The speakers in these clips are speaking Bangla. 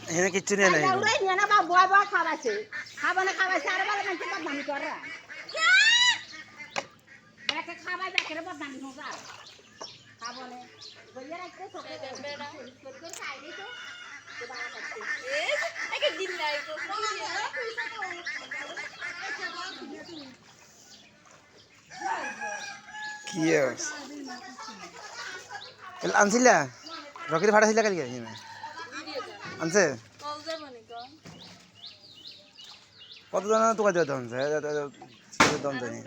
এখানে কিচ্ছু নিয়ে নাই খাওয়াছে খাবানে খাওয়াছে আর বলে মানুষের বদনামি করে ব্যাকে খাওয়াই ব্যাকের বদনামি হোক আর খাবনে বইয়ে রাখতে ছোটে করে খাইনি তো কি আনছিলা রকেট ভাড়াছিলা কালকে আনছে কত জন তোকা দেওয়া তখন দাম জানি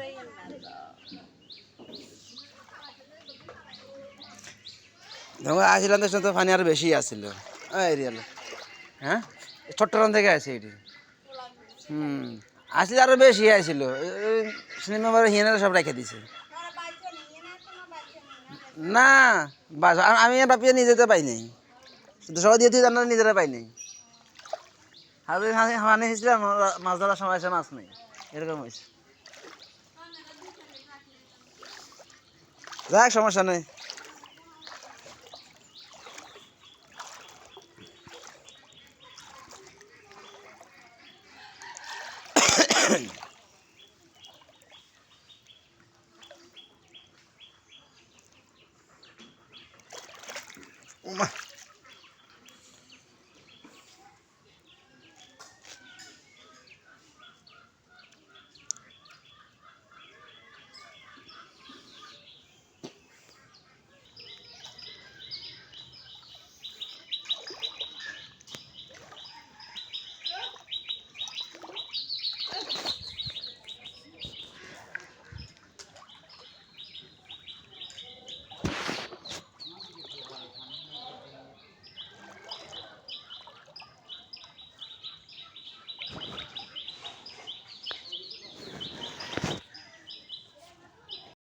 ধরো আসছিলাম তো পানি আরো বেশি আসছিল এরিয়াল হ্যাঁ চট্টগ্রাম থেকে আসে এটি আসলে আরো বেশি আসছিল সিনেমা হিয়ানারা সব রেখে দিছে না বাস আমি বাপিয়ে নিজেতে পাই নাই শুধু সবাই দিয়ে দিয়ে আমরা নিজেরা পাই নাই হাতে হানে এসেছিলাম মাছ ধরার সময় এসে মাছ নেই এরকম হয়েছে যাক সমস্যা নেই Uma.